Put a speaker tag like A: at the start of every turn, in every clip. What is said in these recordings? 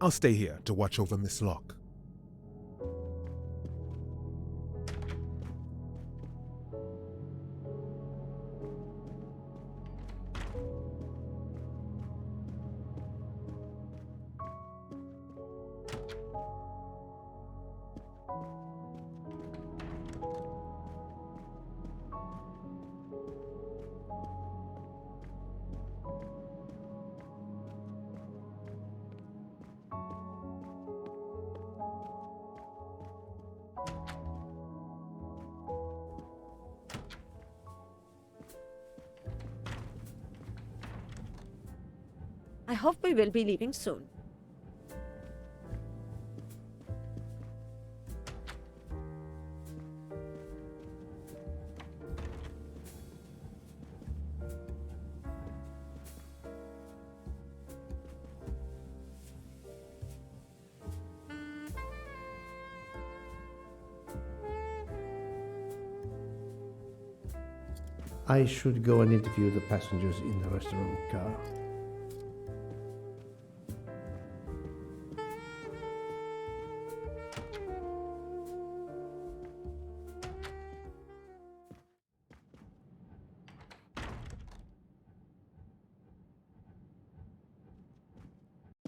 A: I'll stay here to watch over Miss Locke.
B: I hope we will be leaving soon.
C: I should go and interview the passengers in the restaurant car.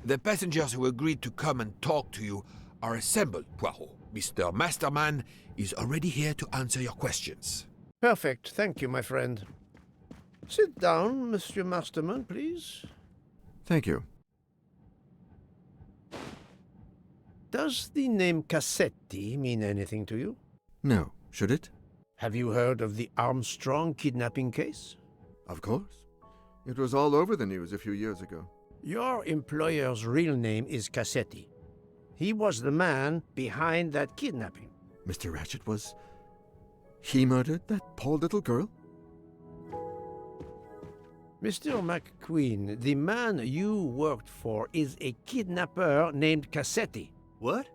D: The passengers who agreed to come and talk to you are assembled, Poirot. Mr. Masterman is already here to answer your questions.
C: Perfect. Thank you, my friend. Sit down, Monsieur Masterman, please.
E: Thank you.
C: Does the name Cassetti mean anything to you?
E: No, should it?
C: Have you heard of the Armstrong kidnapping case?
E: Of course. It was all over the news a few years ago.
C: Your employer's real name is Cassetti. He was the man behind that kidnapping.
E: Mr. Ratchet was... He murdered that poor little girl?
C: Mr. McQueen, the man you worked for is a kidnapper named Cassetti.
F: What?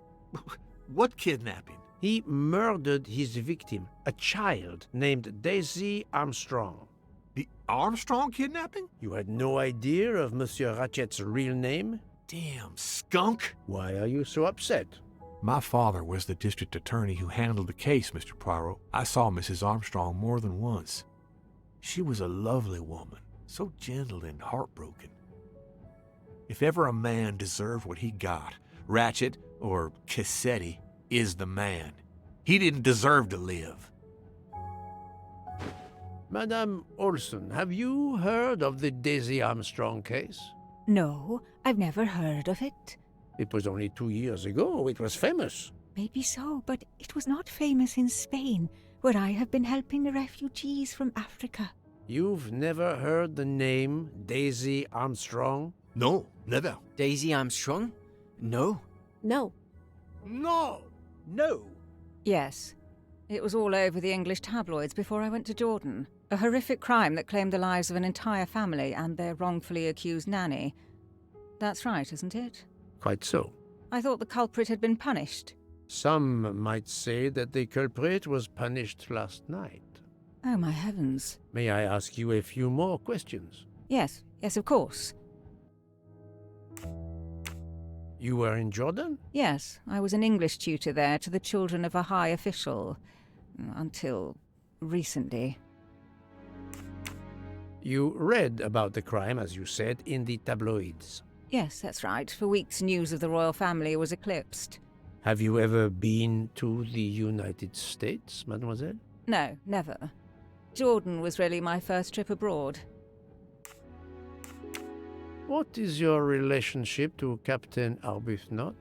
F: What kidnapping?
C: He murdered his victim, a child named Daisy Armstrong.
F: The Armstrong kidnapping?
C: You had no idea of Monsieur Ratchet's real name?
F: Damn skunk!
C: Why are you so upset?
G: My father was the district attorney who handled the case, Mr. Poirot. I saw Mrs. Armstrong more than once. She was a lovely woman, so gentle and heartbroken. If ever a man deserved what he got, Ratchet, or Cassetti, is the man. He didn't deserve to live.
C: Madame Olson, have you heard of the Daisy Armstrong case?
H: No, I've never heard of it.
C: It was only 2 years ago. It was famous.
H: Maybe so, but it was not famous in Spain, where I have been helping the refugees from Africa.
C: You've never heard the name Daisy Armstrong?
F: No, never.
I: Daisy Armstrong? No.
B: No.
F: No!
I: No!
H: Yes. It was all over the English tabloids before I went to Jordan. A horrific crime that claimed the lives of an entire family and their wrongfully accused nanny. That's right, isn't it?
C: Quite so.
H: I thought the culprit had been punished.
C: Some might say that the culprit was punished last night.
H: Oh, my heavens.
C: May I ask you a few more questions?
H: Yes, of course.
C: You were in Jordan?
H: Yes, I was an English tutor there to the children of a high official. Until recently.
C: You read about the crime, as you said, in the tabloids.
H: Yes, that's right. For weeks, news of the royal family was eclipsed.
C: Have you ever been to the United States, mademoiselle?
H: No, never. Jordan was really my first trip abroad.
C: What is your relationship to Captain Arbuthnot?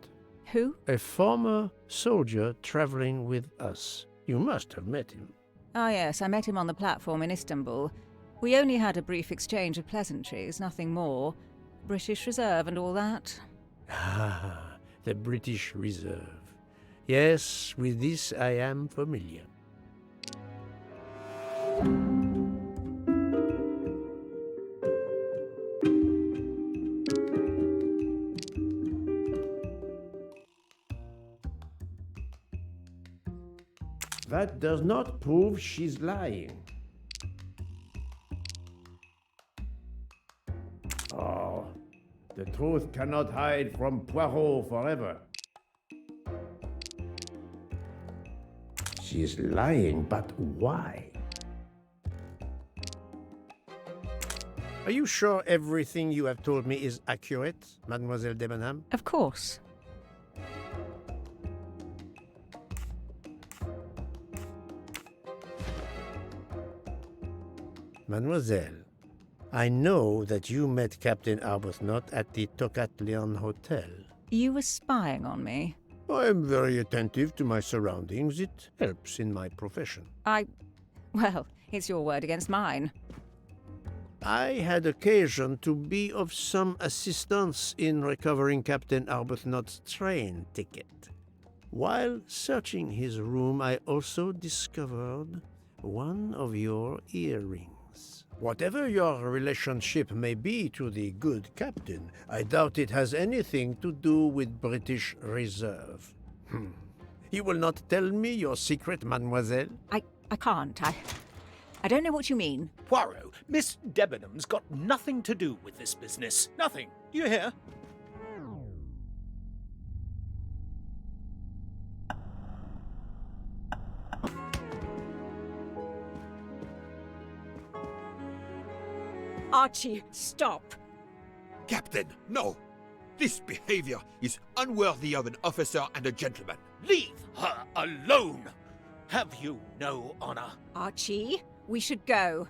H: Who?
C: A former soldier traveling with us. You must have met him.
H: Ah, yes, I met him on the platform in Istanbul. We only had a brief exchange of pleasantries, nothing more. British Reserve and all that.
C: Ah, the British Reserve. Yes, with this I am familiar. That does not prove she's lying. Oh, The truth cannot hide from Poirot forever. She is lying, but why? Are you sure everything you have told me is accurate, Mademoiselle Debenham?
H: Of course.
C: Mademoiselle, I know that you met Captain Arbuthnot at the Tocatlion Hotel.
H: You were spying on me.
C: I am very attentive to my surroundings. It helps in my profession.
H: Well, it's your word against mine.
C: I had occasion to be of some assistance in recovering Captain Arbuthnot's train ticket. While searching his room, I also discovered one of your earrings. Whatever your relationship may be to the good captain, I doubt it has anything to do with British Reserve. You will not tell me your secret, mademoiselle?
H: I can't. I don't know what you mean.
J: Poirot, Miss Debenham's got nothing to do with this business. Nothing. Do you hear?
B: Archie, stop.
D: Captain, no! This behavior is unworthy of an officer and a gentleman.
J: Leave her alone! Have you no honor?
B: Archie, we should go.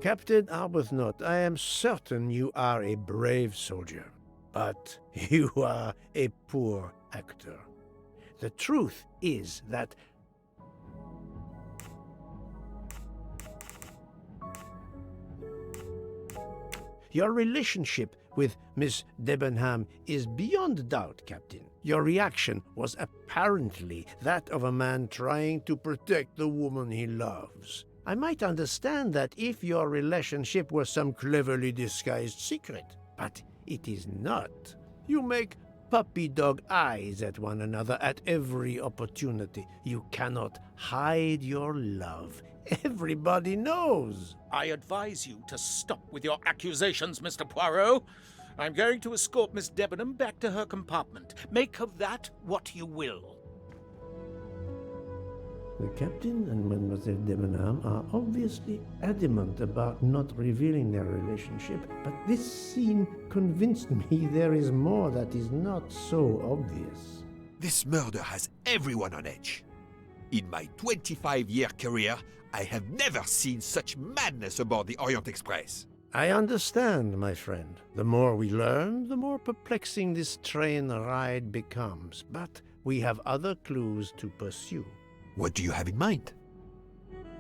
C: Captain Arbuthnot, I am certain you are a brave soldier, but you are a poor actor. The truth is that your relationship with Miss Debenham is beyond doubt, Captain. Your reaction was apparently that of a man trying to protect the woman he loves. I might understand that if your relationship were some cleverly disguised secret, but it is not. You make puppy dog eyes at one another at every opportunity. You cannot hide your love. Everybody knows.
J: I advise you to stop with your accusations, Mr. Poirot. I'm going to escort Miss Debenham back to her compartment. Make of that what you will.
C: The captain and Mademoiselle Debenham are obviously adamant about not revealing their relationship, but this scene convinced me there is more that is not so obvious.
D: This murder has everyone on edge. In my 25-year career, I have never seen such madness aboard the Orient Express.
C: I understand, my friend. The more we learn, the more perplexing this train ride becomes. But we have other clues to pursue.
D: What do you have in mind?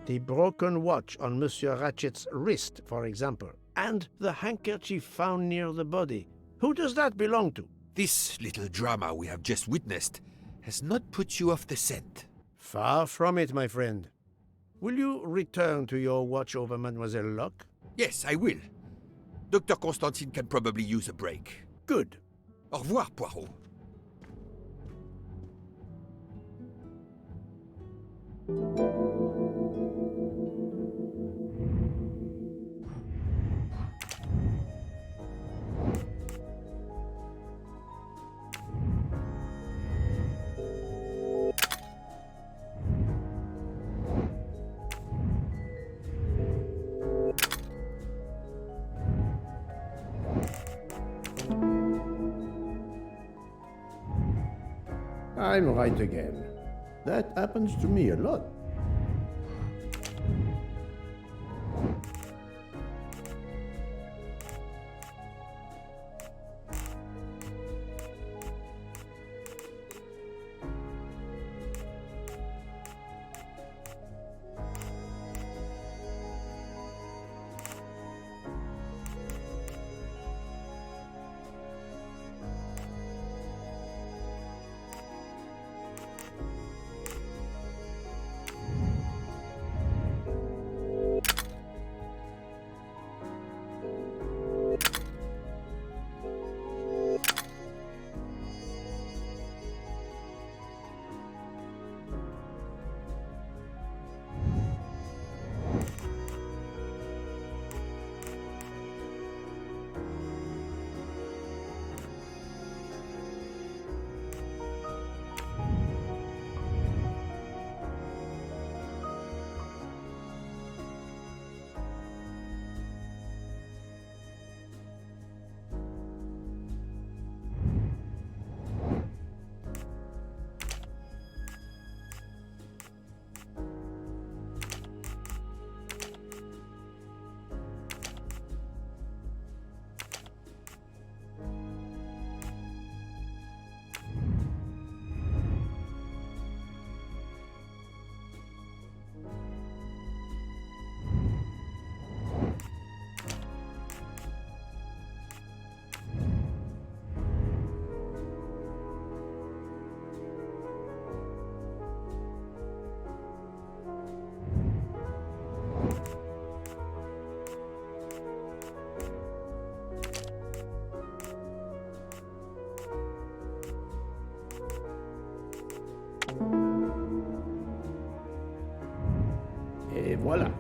C: The broken watch on Monsieur Ratchet's wrist, for example, and the handkerchief found near the body. Who does that belong to?
D: This little drama we have just witnessed has not put you off the scent.
C: Far from it, my friend. Will you return to your watch over Mademoiselle Locke?
D: Yes, I will. Dr. Constantine can probably use a break.
C: Good.
D: Au revoir, Poirot.
C: I'm right again. That happens to me a lot. Et voilà.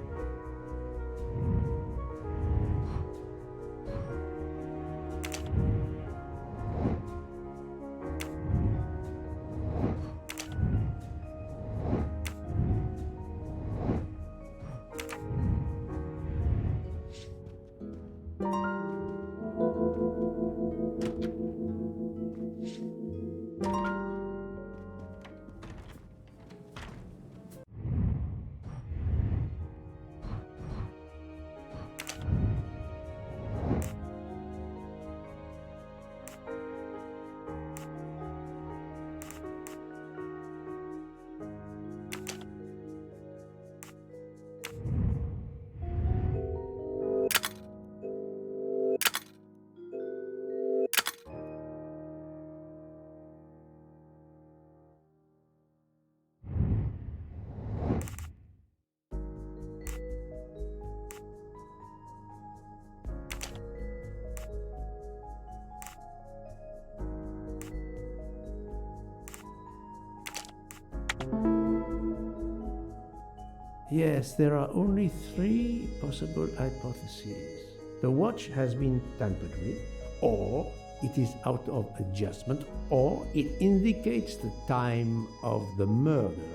C: Yes, there are only 3 possible hypotheses. The watch has been tampered with, or it is out of adjustment, or it indicates the time of the murder.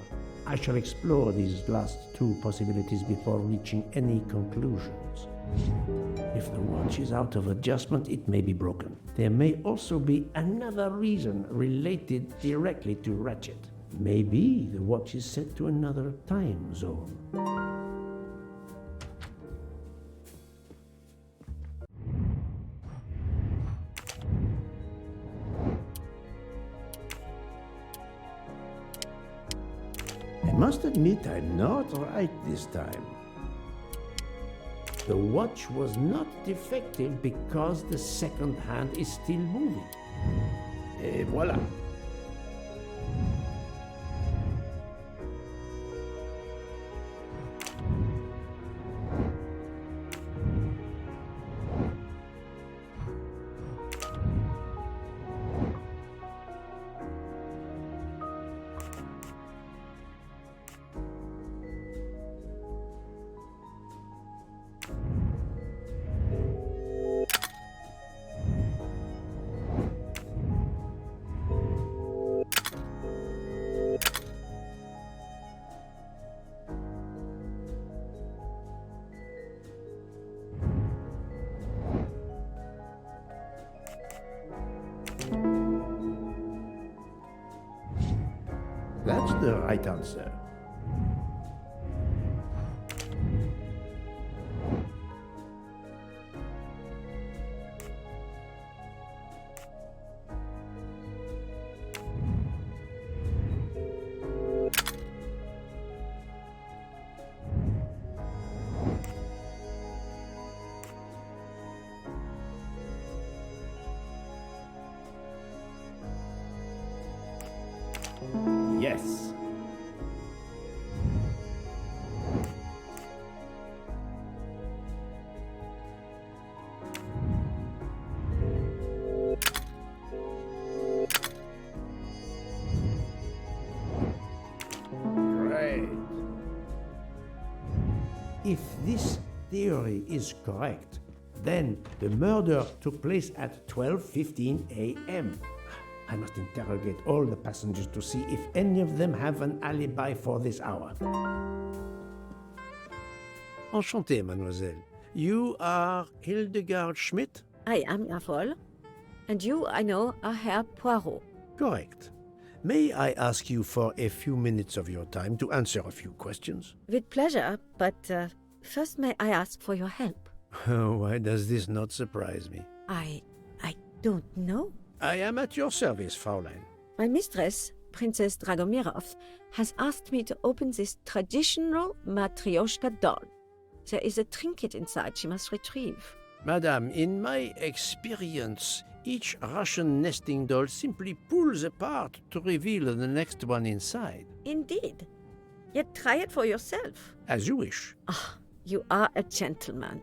C: I shall explore these last 2 possibilities before reaching any conclusions. If the watch is out of adjustment, it may be broken. There may also be another reason related directly to Ratchet. Maybe the watch is set to another time zone. I must admit I'm not right this time. The watch was not defective because the second hand is still moving. Et voilà. That's the right answer. Yes. Great. If this theory is correct, then the murder took place at 12:15 a.m. I must interrogate all the passengers to see if any of them have an alibi for this hour. Enchanté, mademoiselle. You are Hildegard Schmidt?
K: I am, jawohl. And you, I know, are Herr Poirot.
C: Correct. May I ask you for a few minutes of your time to answer a few questions?
K: With pleasure, but first may I ask for your help?
C: Why does this not surprise me?
K: I don't know.
C: I am at your service, Fraulein.
K: My mistress, Princess Dragomirov, has asked me to open this traditional Matryoshka doll. There is a trinket inside she must retrieve.
C: Madame, in my experience, each Russian nesting doll simply pulls apart to reveal the next one inside.
K: Indeed. Yet try it for yourself.
C: As you wish.
K: Ah, you are a gentleman.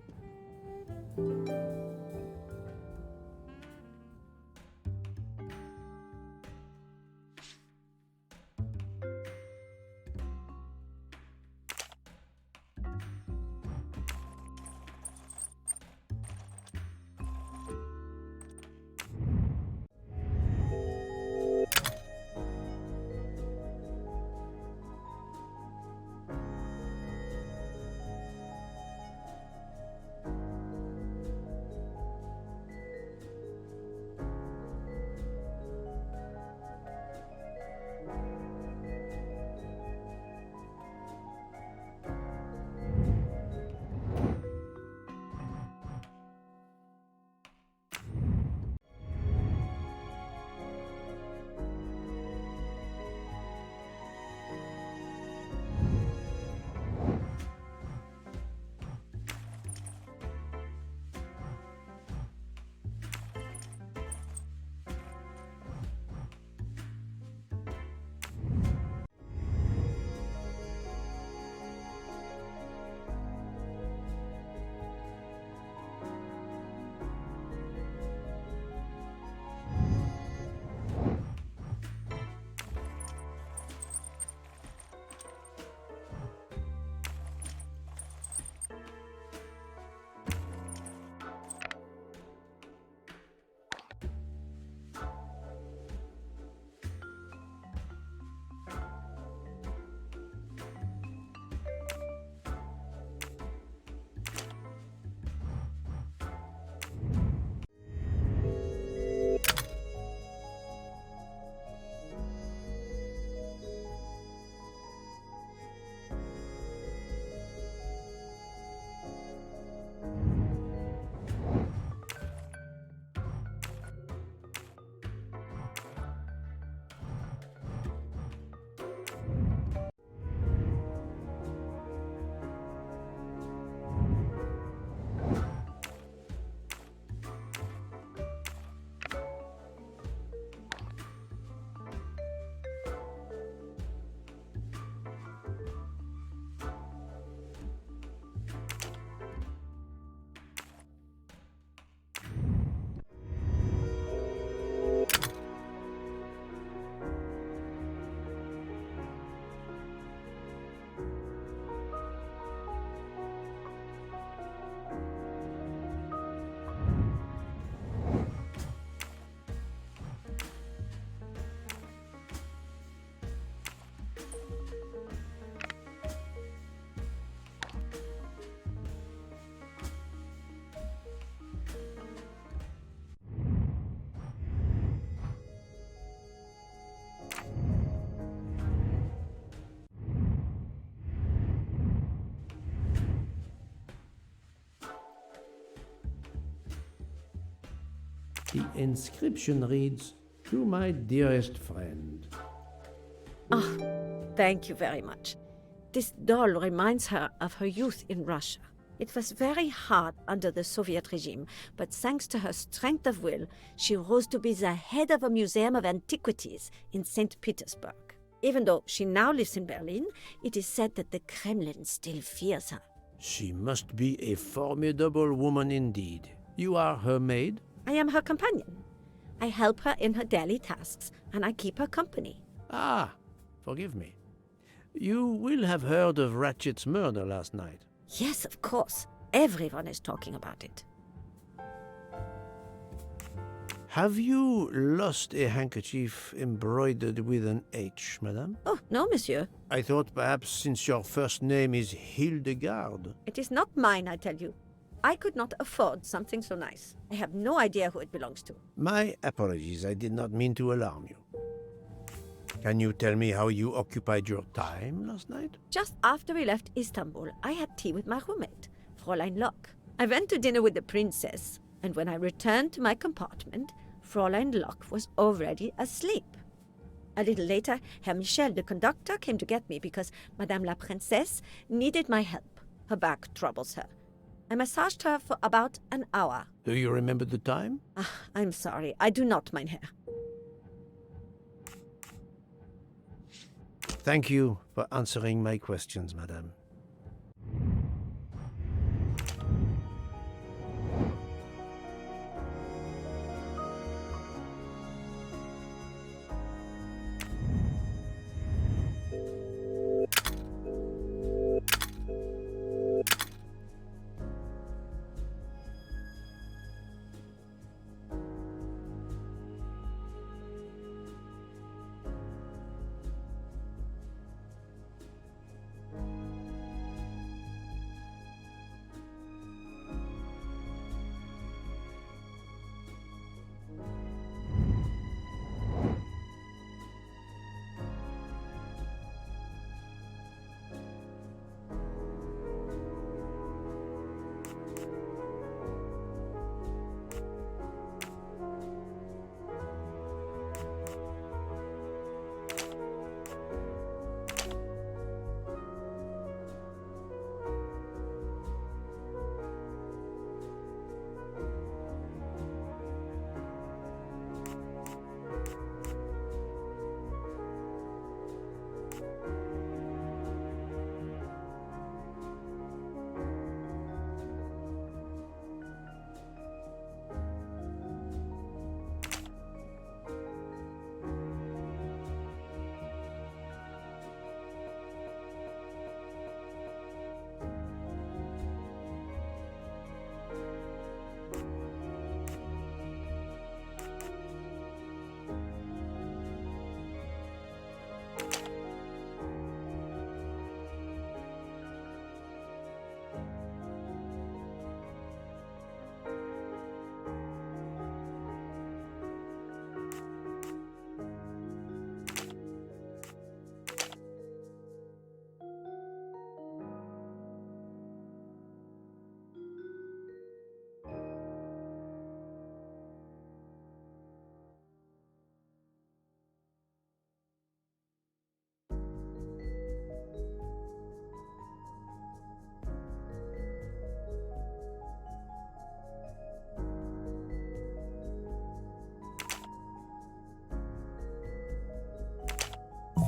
C: The inscription reads, "To my dearest friend."
K: Ah, thank you very much. This doll reminds her of her youth in Russia. It was very hard under the Soviet regime, but thanks to her strength of will, she rose to be the head of a museum of antiquities in St. Petersburg. Even though she now lives in Berlin, it is said that the Kremlin still fears her.
C: She must be a formidable woman indeed. You are her maid?
K: I am her companion. I help her in her daily tasks, and I keep her company.
C: Ah, forgive me. You will have heard of Ratchet's murder last night.
K: Yes, of course. Everyone is talking about it.
C: Have you lost a handkerchief embroidered with an H, madame?
K: Oh, no, monsieur.
C: I thought perhaps since your first name is Hildegard.
K: It is not mine, I tell you. I could not afford something so nice. I have no idea who it belongs to.
C: My apologies, I did not mean to alarm you. Can you tell me how you occupied your time last night?
K: Just after we left Istanbul, I had tea with my roommate, Fräulein Locke. I went to dinner with the princess, and when I returned to my compartment, Fräulein Locke was already asleep. A little later, Herr Michel, the conductor, came to get me because Madame la Princesse needed my help. Her back troubles her. I massaged her for about an hour.
C: Do you remember the time?
K: I'm sorry, I do not, mein Herr.
C: Thank you for answering my questions, madame.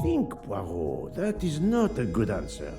C: Think, Poirot. That is not a good answer.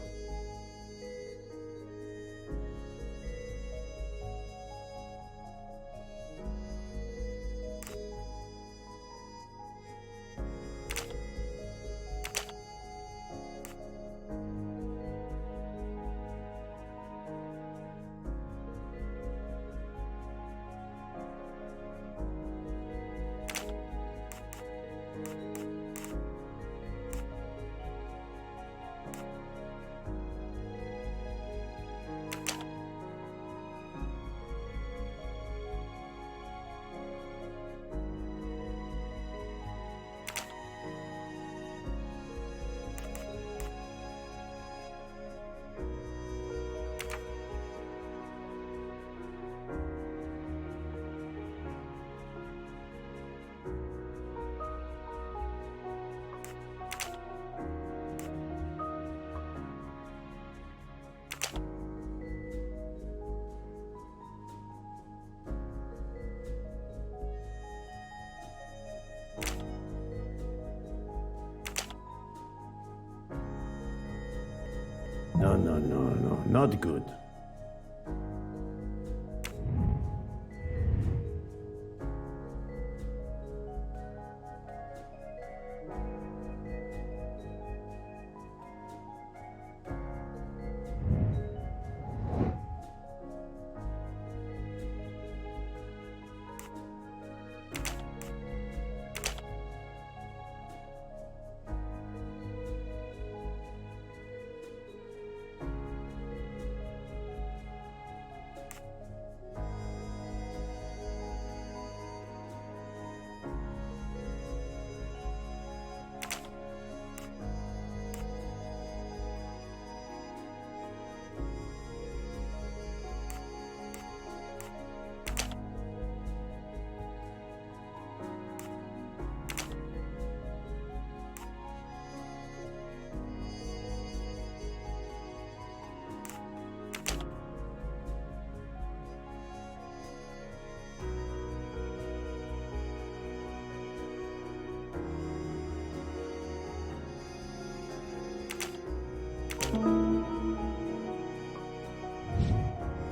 C: no, not good.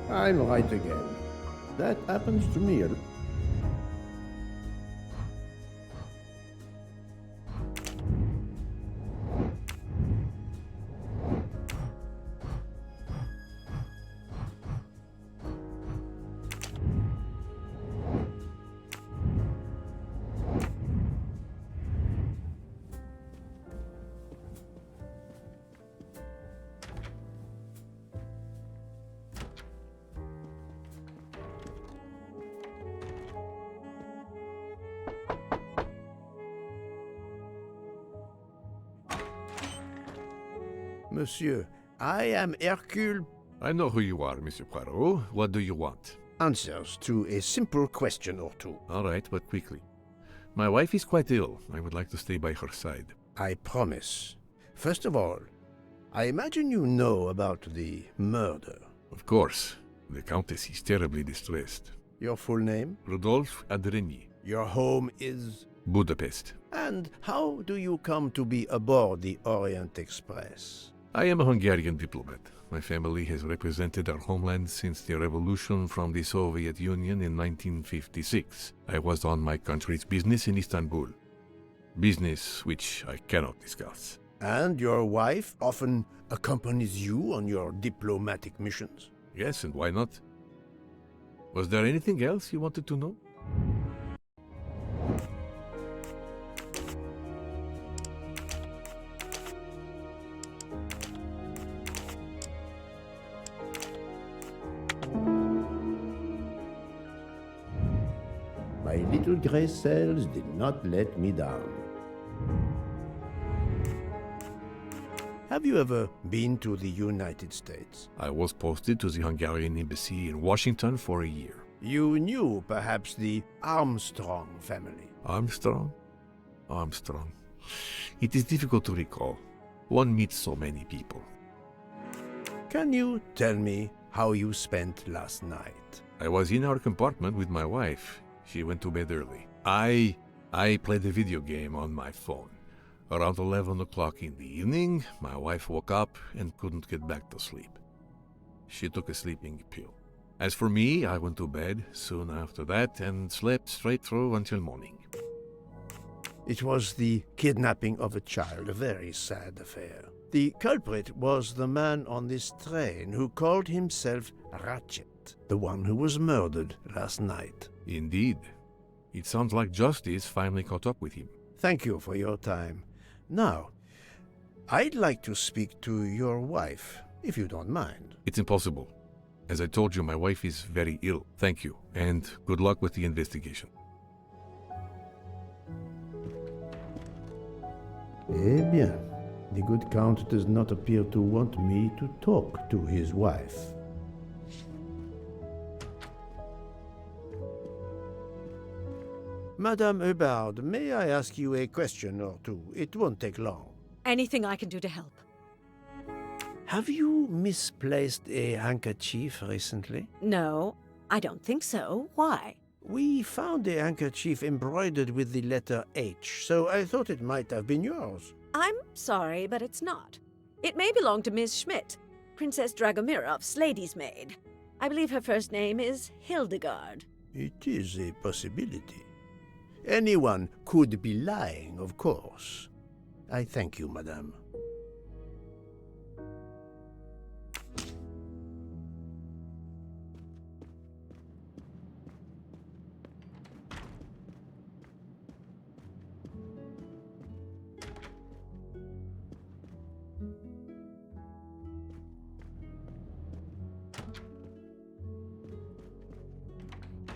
C: I'm right again. That happens to me. Monsieur, I am Hercule.
G: I know who you are, Monsieur Poirot. What do you want?
C: Answers to a simple question or two.
G: All right, but quickly. My wife is quite ill. I would like to stay by her side.
C: I promise. First of all, I imagine you know about the murder.
G: Of course. The Countess is terribly distressed.
C: Your full name?
G: Rodolphe Adreny.
C: Your home is?
G: Budapest.
C: And how do you come to be aboard the Orient Express?
G: I am a Hungarian diplomat. My family has represented our homeland since the revolution from the Soviet Union in 1956. I was on my country's business in Istanbul. Business which I cannot discuss.
C: And your wife often accompanies you on your diplomatic missions?
G: Yes, and why not? Was there anything else you wanted to know?
C: My little gray cells did not let me down. Have you ever been to the United States?
G: I was posted to the Hungarian embassy in Washington for a year.
C: You knew perhaps the Armstrong family.
G: Armstrong? Armstrong. It is difficult to recall. One meets so many people.
C: Can you tell me how you spent last night?
G: I was in our compartment with my wife. She went to bed early. I played a video game on my phone. Around 11 o'clock in the evening, my wife woke up and couldn't get back to sleep. She took a sleeping pill. As for me, I went to bed soon after that and slept straight through until morning.
C: It was the kidnapping of a child, a very sad affair. The culprit was the man on this train who called himself Ratchet, the one who was murdered last night.
G: Indeed. It sounds like justice finally caught up with him.
C: Thank you for your time. Now, I'd like to speak to your wife, if you don't mind.
G: It's impossible. As I told you, my wife is very ill. Thank you, and good luck with the investigation.
C: Eh bien, the good Count does not appear to want me to talk to his wife. Madame Hubbard, may I ask you a question or two? It won't take long.
B: Anything I can do to help?
C: Have you misplaced a handkerchief recently?
B: No, I don't think so. Why?
C: We found a handkerchief embroidered with the letter H, so I thought it might have been yours.
B: I'm sorry, but it's not. It may belong to Miss Schmidt. Princess Dragomirov's lady's maid. I believe her first name is Hildegard.
C: It is a possibility. Anyone could be lying, of course. I thank you, madame.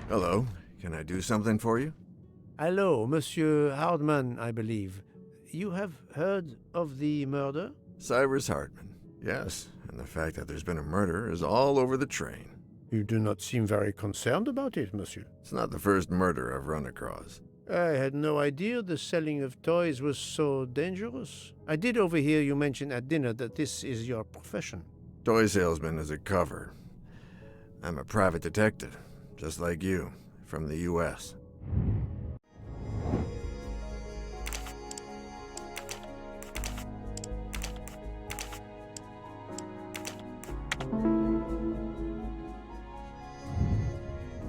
E: Hello. Can I do something for you?
C: Hello, Monsieur Hardman, I believe. You have heard of the murder?
E: Cyrus Hartman. Yes, and the fact that there's been a murder is all over the train.
C: You do not seem very concerned about it, monsieur.
E: It's not the first murder I've run across.
C: I had no idea the selling of toys was so dangerous. I did overhear you mention at dinner that this is your profession.
E: Toy salesman is a cover. I'm a private detective, just like you, from the U.S.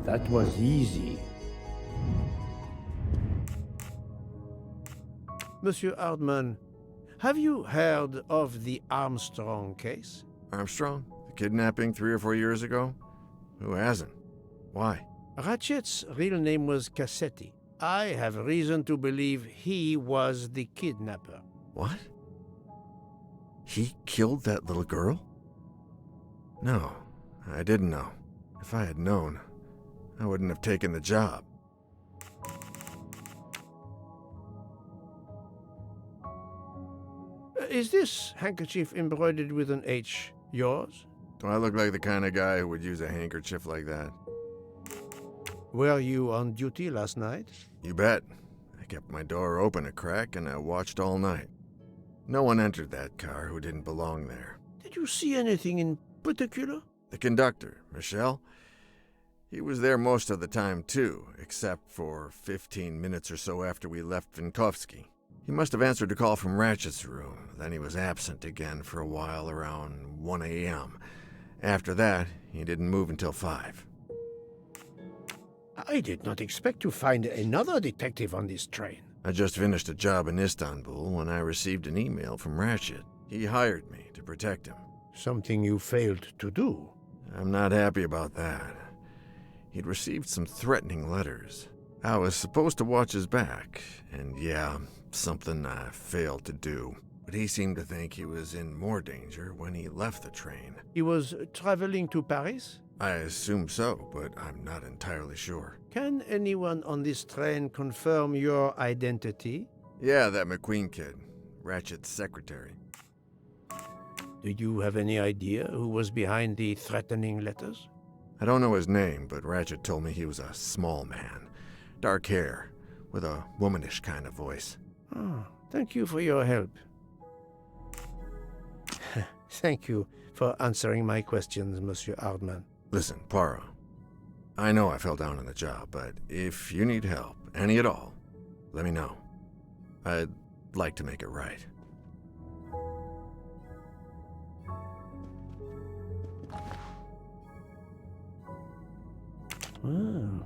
C: That was easy. Monsieur Hardman, have you heard of the Armstrong case?
E: Armstrong? The kidnapping 3 or 4 years ago? Who hasn't? Why?
C: Ratchet's real name was Cassetti. I have reason to believe he was the kidnapper.
E: What? He killed that little girl? No, I didn't know. If I had known, I wouldn't have taken the job.
C: Is this handkerchief embroidered with an H yours?
E: Do I look like the kind of guy who would use a handkerchief like that?
C: Were you on duty last night?
E: You bet. I kept my door open a crack and I watched all night. No one entered that car who didn't belong there.
C: Did you see anything in particular?
E: The conductor, Michel, he was there most of the time too, except for 15 minutes or so after we left Vinkovsky. He must have answered a call from Ratchet's room, then he was absent again for a while around 1 a.m. After that, he didn't move until 5.
C: I did not expect to find another detective on this train.
E: I just finished a job in Istanbul when I received an email from Ratchet. He hired me to protect him.
C: Something you failed to do.
E: I'm not happy about that. He'd received some threatening letters. I was supposed to watch his back, and yeah, something I failed to do. But he seemed to think he was in more danger when he left the train.
C: He was traveling to Paris?
E: I assume so, but I'm not entirely sure.
C: Can anyone on this train confirm your identity?
E: Yeah, that McQueen kid, Ratchet's secretary.
C: Do you have any idea who was behind the threatening letters?
E: I don't know his name, but Ratchet told me he was a small man. Dark hair, with a womanish kind of voice.
C: Oh, thank you for your help. Thank you for answering my questions, Monsieur Hardman.
E: Listen, Poirot. I know I fell down on the job, but if you need help, any at all, let me know. I'd like to make it right.
C: Well,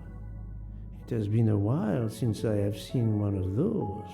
C: it has been a while since I have seen one of those.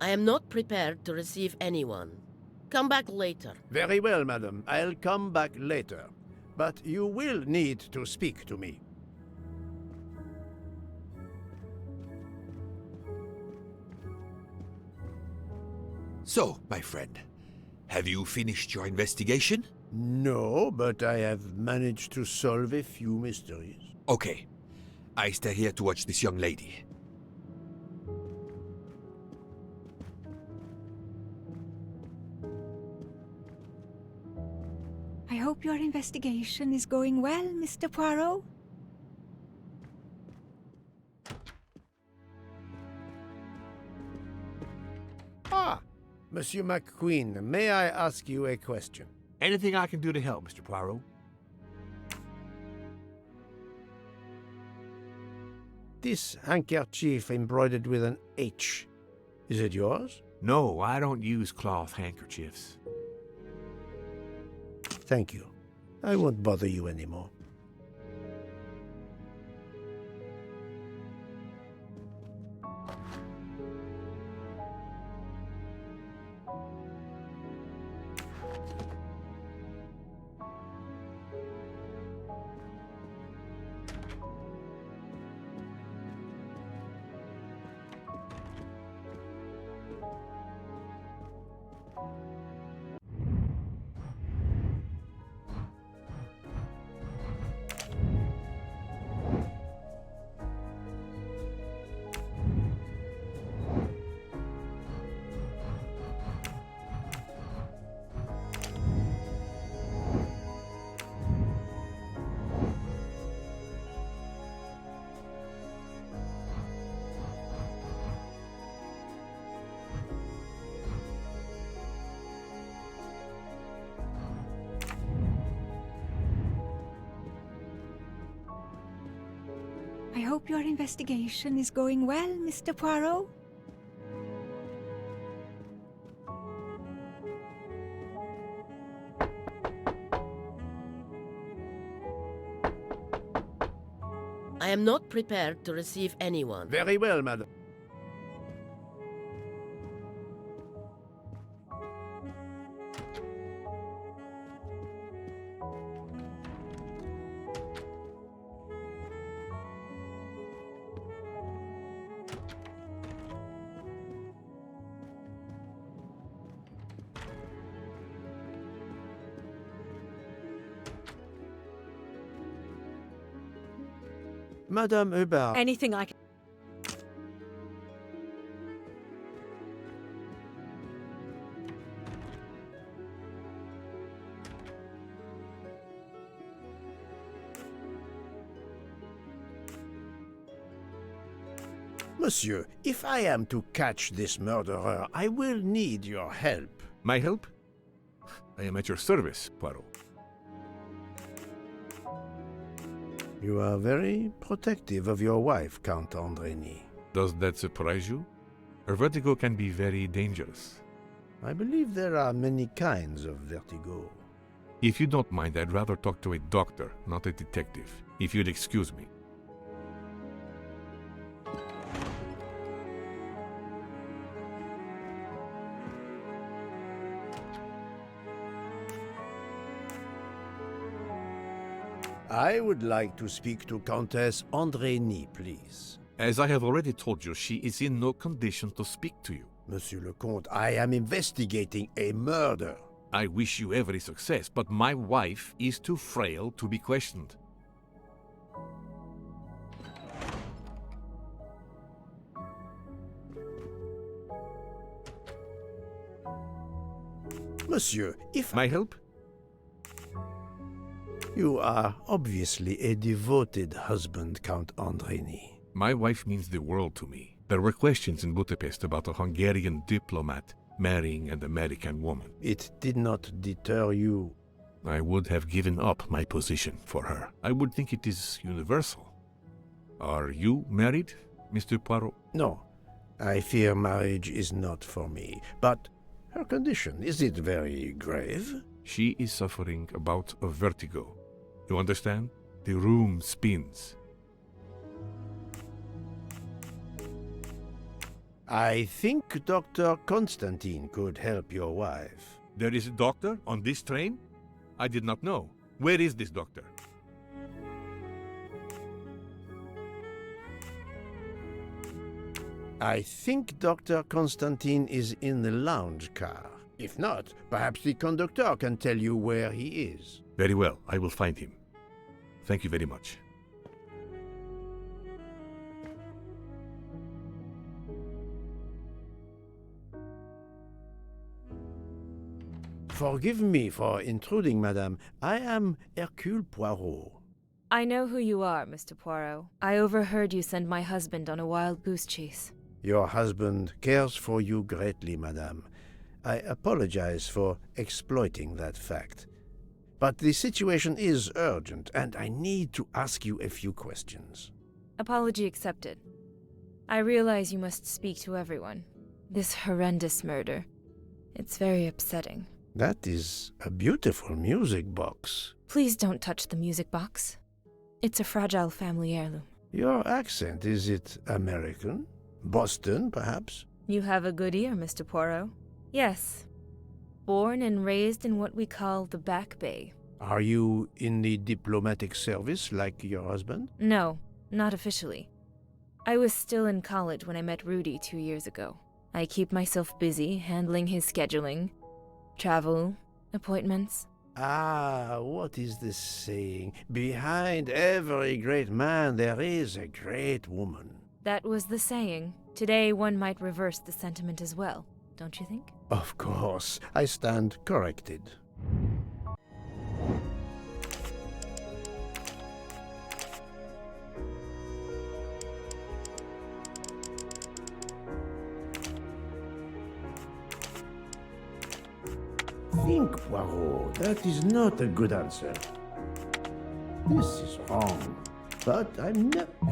L: I am not prepared to receive anyone. Come back later.
C: Very well, madam. I'll come back later. But you will need to speak to me.
D: So, my friend, have you finished your investigation?
C: No, but I have managed to solve a few mysteries.
D: Okay. I stay here to watch this young lady.
H: I hope your investigation is going well, Mr. Poirot.
C: Monsieur McQueen, may I ask you a question?
G: Anything I can do to help, Mr. Poirot?
C: This handkerchief embroidered with an H. Is it yours?
G: No, I don't use cloth handkerchiefs.
C: Thank you. I won't bother you anymore.
H: I hope your investigation is going well, Mr. Poirot.
L: I am not prepared to receive anyone.
C: Very well, madam. Madame Hubert.
B: Anything I can.
C: Monsieur, if I am to catch this murderer, I will need your help.
G: My help? I am at your service, Poirot.
C: You are very protective of your wife, Count Andrény.
G: Does that surprise you? Her vertigo can be very dangerous.
C: I believe there are many kinds of vertigo.
G: If you don't mind, I'd rather talk to a doctor, not a detective. If you'd excuse me.
C: I would like to speak to Countess Andrény, please.
G: As I have already told you, she is in no condition to speak to you.
C: Monsieur le Comte, I am investigating a murder.
G: I wish you every success, but my wife is too frail to be questioned.
C: Monsieur, if
G: My help?
C: You are obviously a devoted husband, Count Andrény.
G: My wife means the world to me. There were questions in Budapest about a Hungarian diplomat marrying an American woman.
C: It did not deter you.
G: I would have given up my position for her. I would think it is universal. Are you married, Mr. Poirot?
C: No, I fear marriage is not for me. But her condition, is it very grave?
G: She is suffering a bout of vertigo. You understand? The room spins.
C: I think Dr. Constantine could help your wife.
G: There is a doctor on this train? I did not know. Where is this doctor?
C: I think Dr. Constantine is in the lounge car. If not, perhaps the conductor can tell you where he is.
G: Very well, I will find him. Thank you very much.
C: Forgive me for intruding, madame. I am Hercule Poirot.
M: I know who you are, Mr. Poirot. I overheard you send my husband on a wild goose chase.
C: Your husband cares for you greatly, madame. I apologize for exploiting that fact. But the situation is urgent, and I need to ask you a few questions.
M: Apology accepted. I realize you must speak to everyone. This horrendous murder. It's very upsetting.
C: That is a beautiful music box.
M: Please don't touch the music box. It's a fragile family heirloom.
C: Your accent, is it American? Boston, perhaps?
M: You have a good ear, Mr. Poirot. Yes. Born and raised in what we call the Back Bay.
C: Are you in the diplomatic service like your husband?
M: No, not officially. I was still in college when I met Rudy 2 years ago. I keep myself busy handling his scheduling, travel, appointments.
C: Ah, what is the saying? Behind every great man there is a great woman.
M: That was the saying. Today one might reverse the sentiment as well, don't you think?
C: Of course, I stand corrected. Think, Poirot. That is not a good answer. This is wrong. But I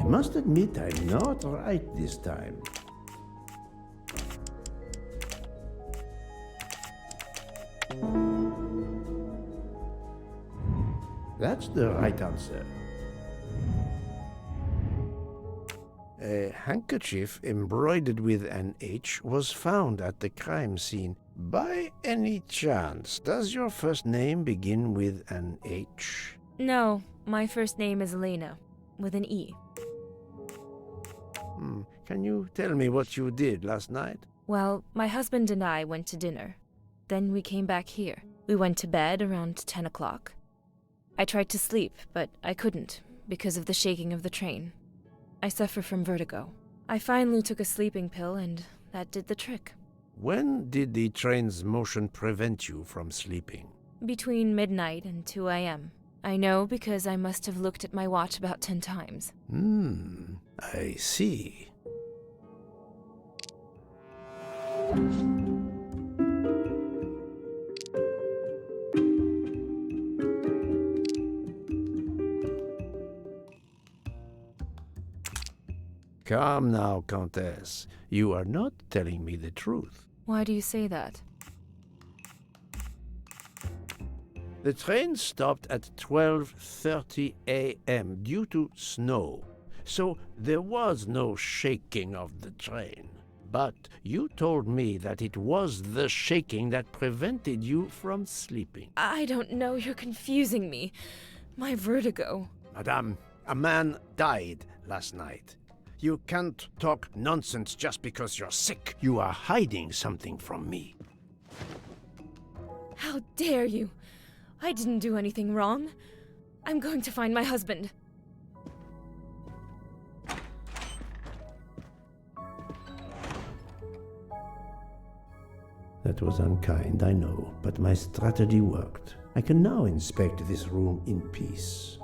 C: must admit I'm not right this time. That's the right answer. A handkerchief embroidered with an H was found at the crime scene. By any chance, does your first name begin with an H?
M: No, my first name is Elena, with an E.
C: Can you tell me what you did last night?
M: Well, my husband and I went to dinner. Then we came back here. We went to bed around 10 o'clock. I tried to sleep, but I couldn't, because of the shaking of the train. I suffer from vertigo. I finally took a sleeping pill, and that did the trick.
C: When did the train's motion prevent you from sleeping?
M: Between midnight and 2 a.m. I know because I must have looked at my watch about 10 times.
C: I see. Come now, Countess. You are not telling me the truth.
M: Why do you say that?
C: The train stopped at 12:30 a.m. due to snow, so there was no shaking of the train. But you told me that it was the shaking that prevented you from sleeping.
M: I don't know, you're confusing me. My vertigo.
C: Madame, a man died last night. You can't talk nonsense just because you're sick. You are hiding something from me.
M: How dare you? I didn't do anything wrong. I'm going to find my husband.
C: That was unkind, I know, but my strategy worked. I can now inspect this room in peace.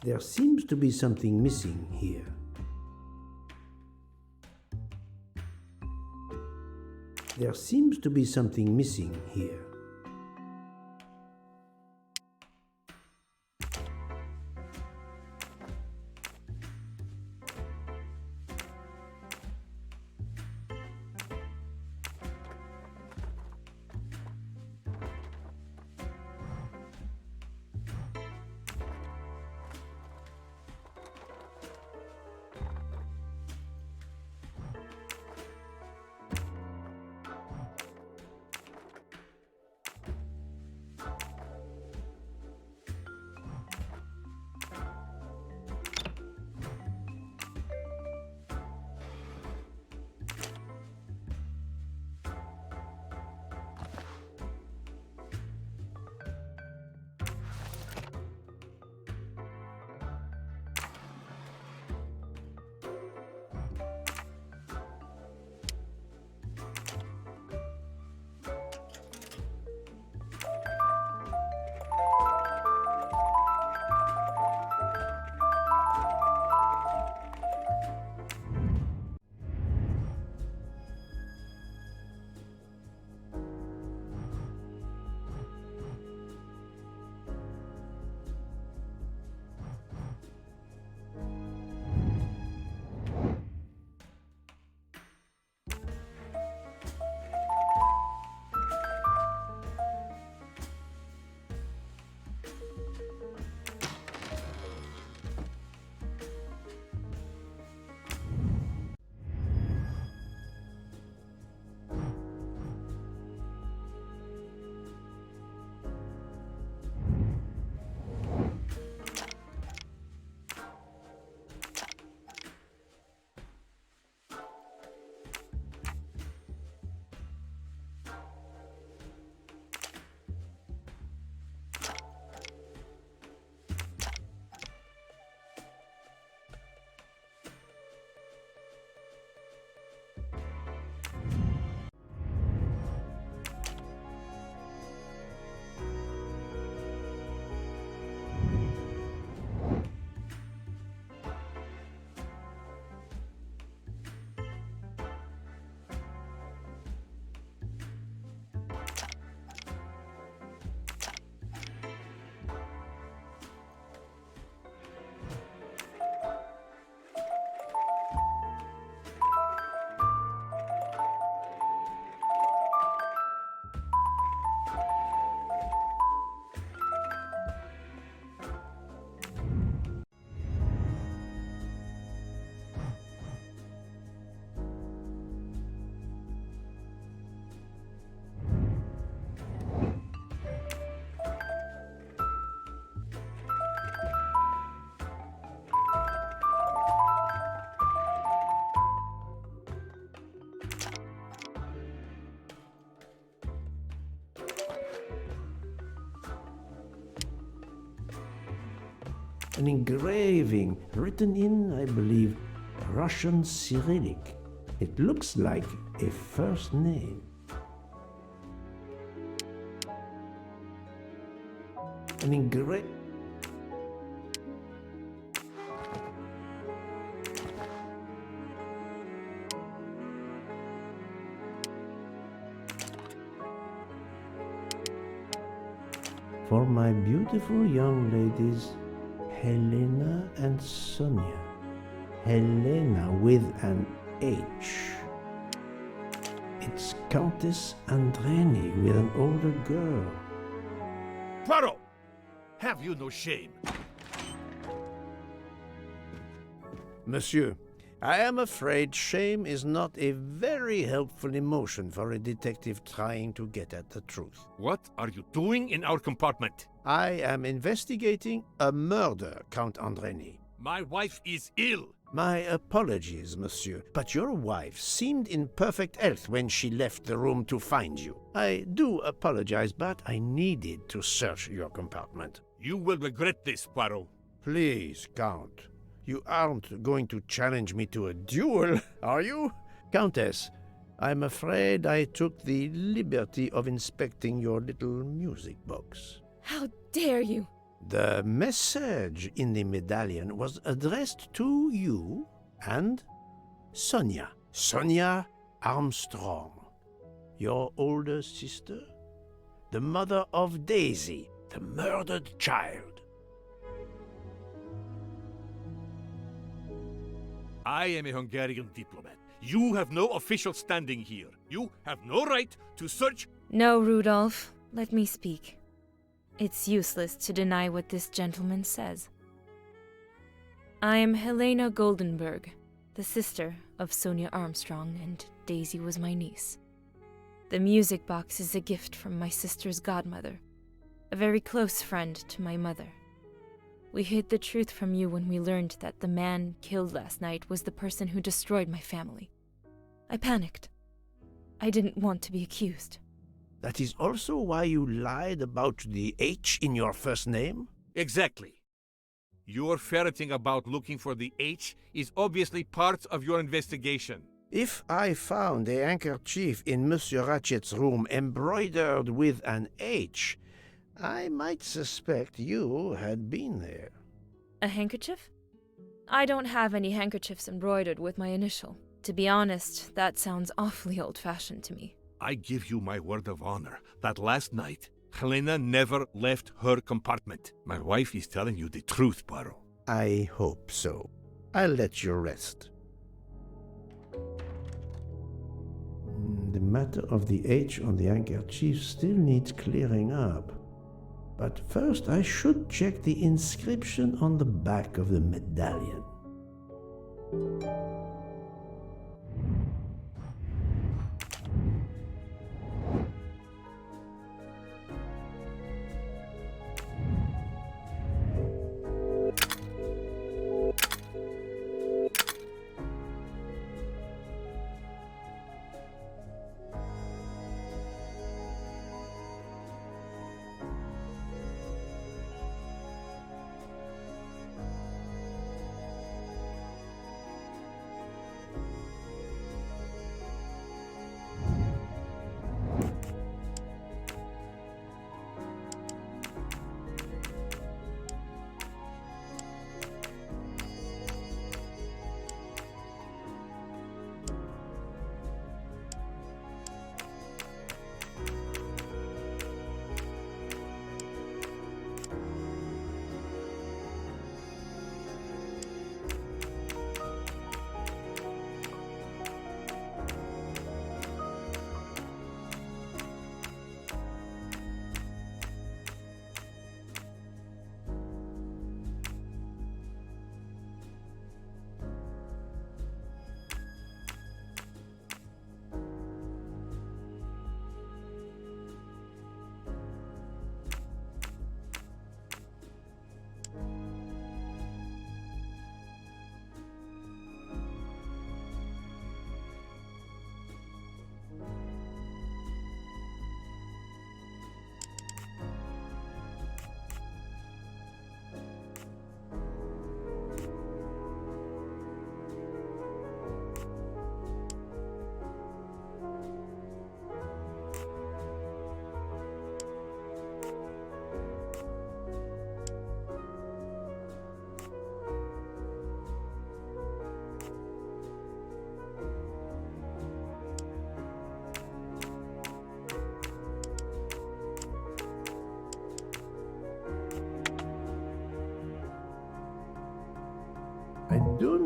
C: There seems to be something missing here. There seems to be something missing here. An engraving written in, I believe, Russian Cyrillic. It looks like a first name. An engraving. For my beautiful young ladies, Helena and Sonia. Helena with an H. It's Countess Andreni with an older girl.
F: Poirot! Have you no shame?
C: Monsieur, I am afraid shame is not a very helpful emotion for a detective trying to get at the truth.
F: What are you doing in our compartment?
C: I am investigating a murder, Count Andreni.
F: My wife is ill.
C: My apologies, monsieur, but your wife seemed in perfect health when she left the room to find you. I do apologize, but I needed to search your compartment.
F: You will regret this, Poirot.
C: Please, Count. You aren't going to challenge me to a duel, are you? Countess, I'm afraid I took the liberty of inspecting your little music box.
M: How dare you!
C: The message in the medallion was addressed to you and Sonia. Sonia Armstrong, your older sister, the mother of Daisy, the murdered child.
F: I am a Hungarian diplomat. You have no official standing here. You have no right to search.
M: No, Rudolph. Let me speak. It's useless to deny what this gentleman says. I am Helena Goldenberg, the sister of Sonia Armstrong, and Daisy was my niece. The music box is a gift from my sister's godmother, a very close friend to my mother. We hid the truth from you when we learned that the man killed last night was the person who destroyed my family. I panicked. I didn't want to be accused.
C: That is also why you lied about the H in your first name?
F: Exactly. Your ferreting about looking for the H is obviously part of your investigation.
C: If I found a handkerchief in Monsieur Ratchet's room embroidered with an H, I might suspect you had been there.
M: A handkerchief? I don't have any handkerchiefs embroidered with my initial. To be honest, that sounds awfully old-fashioned to me.
F: I give you my word of honor that last night, Helena never left her compartment. My wife is telling you the truth, Poirot.
C: I hope so. I'll let you rest. The matter of the H on the handkerchief still needs clearing up. But first I should check the inscription on the back of the medallion.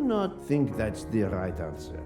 C: not think that's the right answer.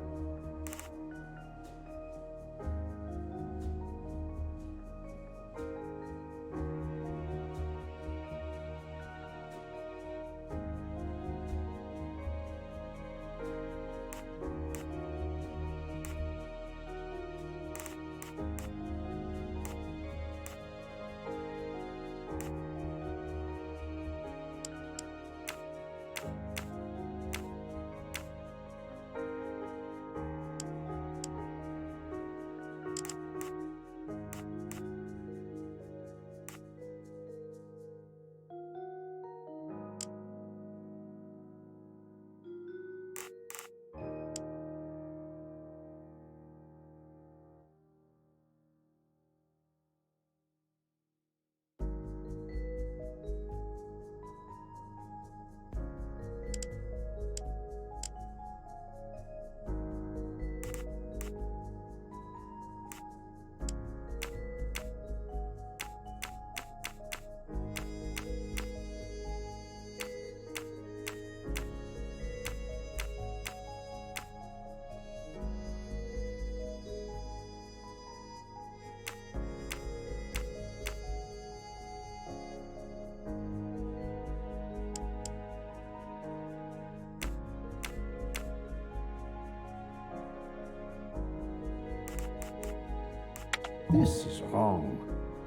C: This is wrong,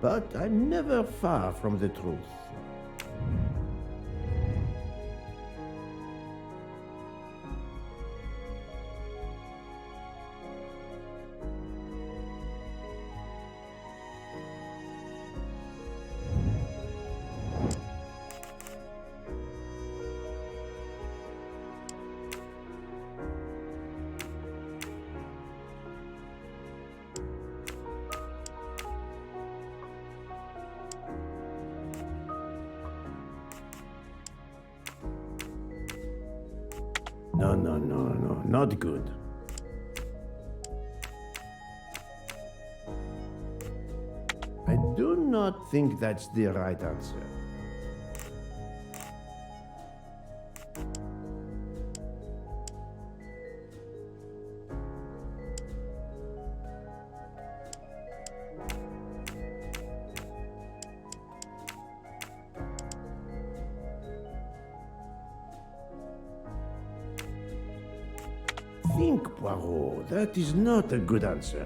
C: but I'm never far from the truth. No, not good. I do not think that's the right answer. Think, Poirot. That is not a good answer.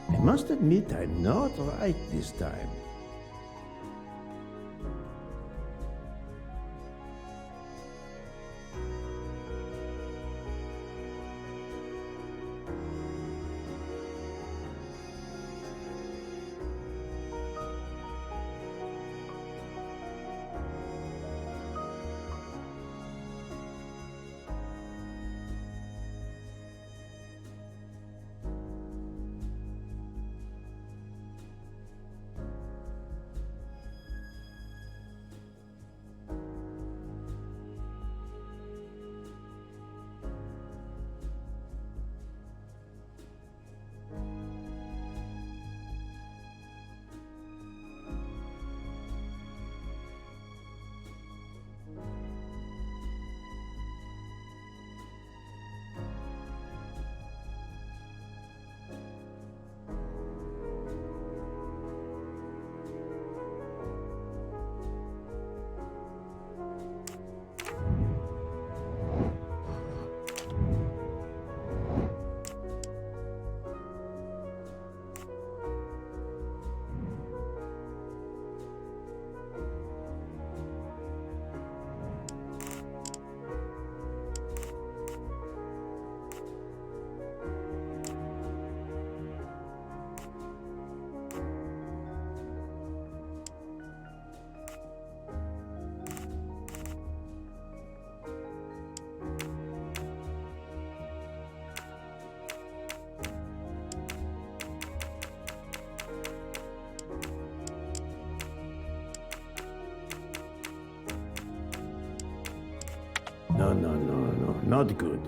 C: I must admit I'm not right this time. not good.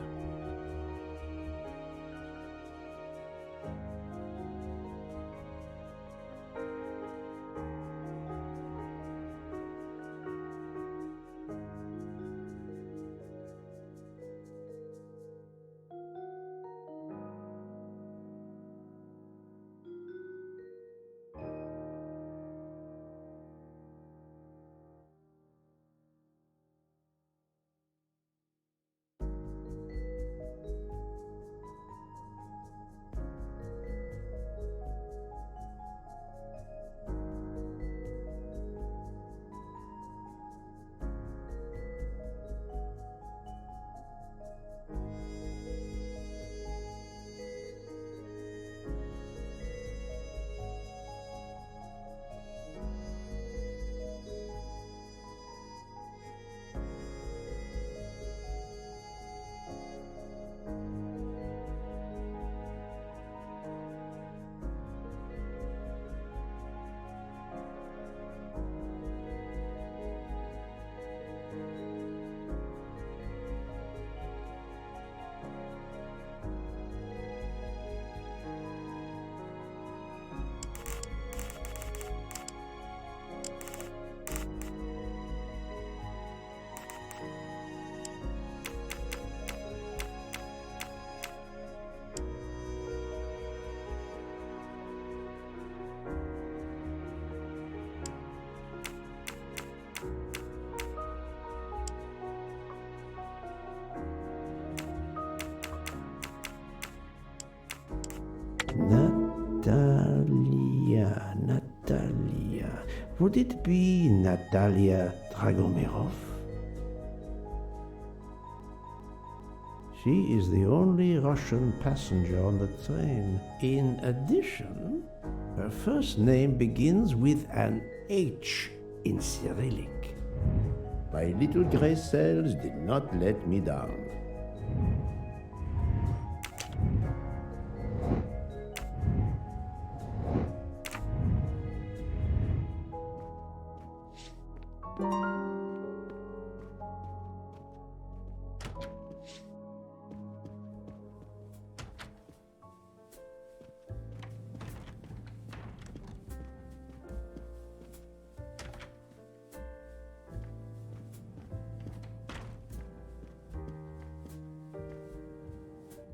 C: Natalia. Would it be Natalia Dragomirov? She is the only Russian passenger on the train. In addition, her first name begins with an H in Cyrillic. My little gray cells did not let me down.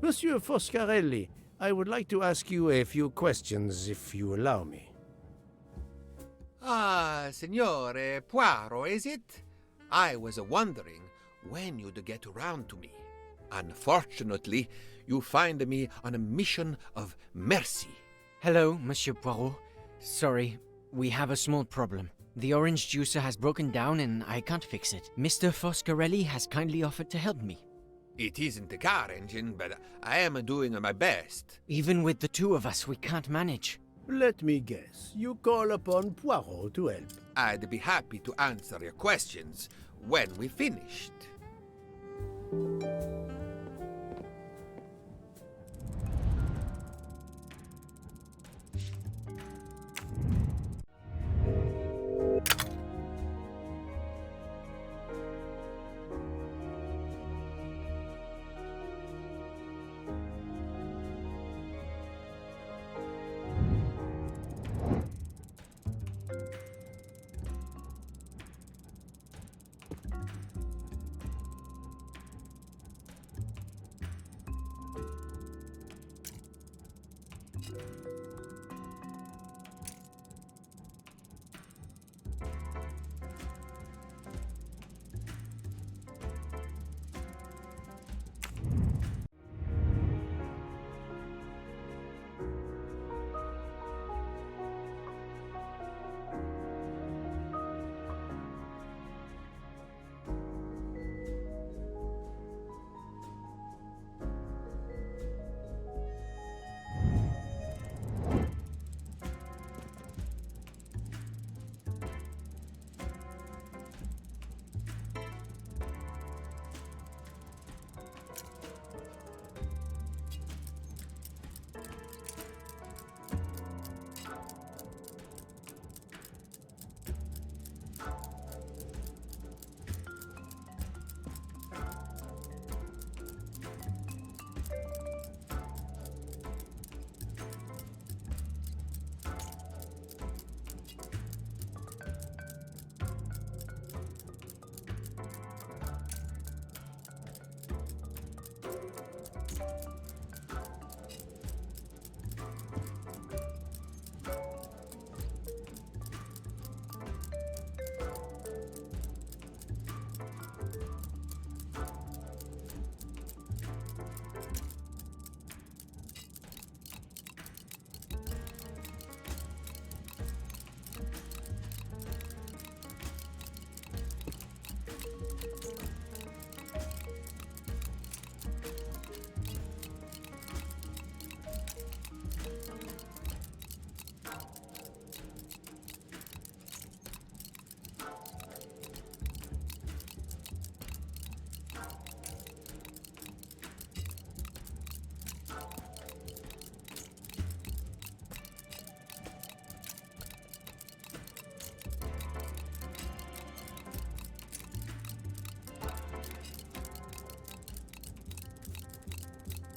C: Monsieur Foscarelli, I would like to ask you a few questions, if you allow me.
D: Ah, Signore Poirot, is it? I was wondering when you'd get around to me. Unfortunately, you find me on a mission of mercy.
I: Hello, Monsieur Poirot. Sorry, we have a small problem. The orange juicer has broken down and I can't fix it. Mr. Foscarelli has kindly offered to help me.
D: It isn't the car engine, but I am doing my best.
I: Even with the two of us, we can't manage.
C: Let me guess. You call upon Poirot to help.
D: I'd be happy to answer your questions when we finished.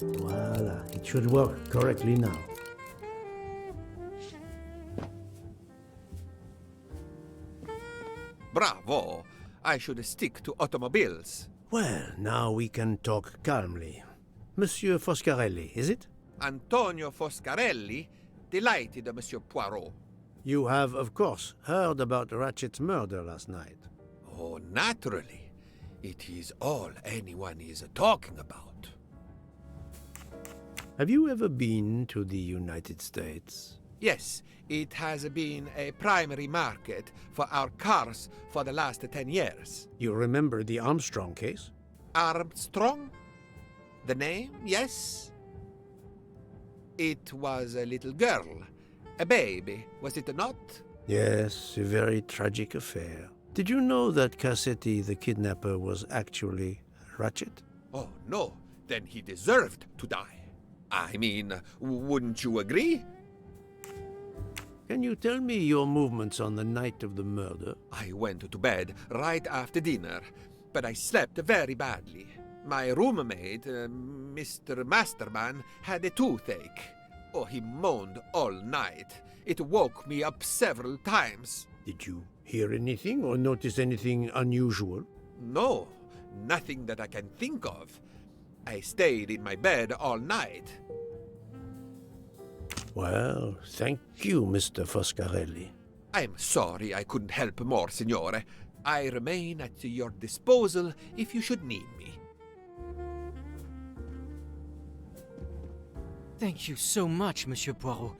C: Voila, it should work correctly now.
D: Bravo! I should stick to automobiles.
C: Well, now we can talk calmly. Monsieur Foscarelli, is it?
D: Antonio Foscarelli, delighted, Monsieur Poirot.
C: You have, of course, heard about Ratchet's murder last night.
D: Oh, naturally. It is all anyone is talking about.
C: Have you ever been to the United States?
D: Yes, it has been a primary market for our cars for the last 10 years.
C: You remember the Armstrong case?
D: Armstrong? The name, yes? It was a little girl, a baby, was it not?
C: Yes, a very tragic affair. Did you know that Cassetti, the kidnapper, was actually Ratchet?
D: Oh, no. Then he deserved to die. I mean, wouldn't you agree?
C: Can you tell me your movements on the night of the murder?
D: I went to bed right after dinner, but I slept very badly. My roommate, Mr. Masterman, had a toothache. Oh, he moaned all night. It woke me up several times.
C: Did you hear anything or notice anything unusual?
D: No, nothing that I can think of. I stayed in my bed all night.
C: Well, thank you, Mr. Foscarelli.
D: I'm sorry I couldn't help more, Signore. I remain at your disposal if you should need me.
I: Thank you so much, Monsieur Poirot.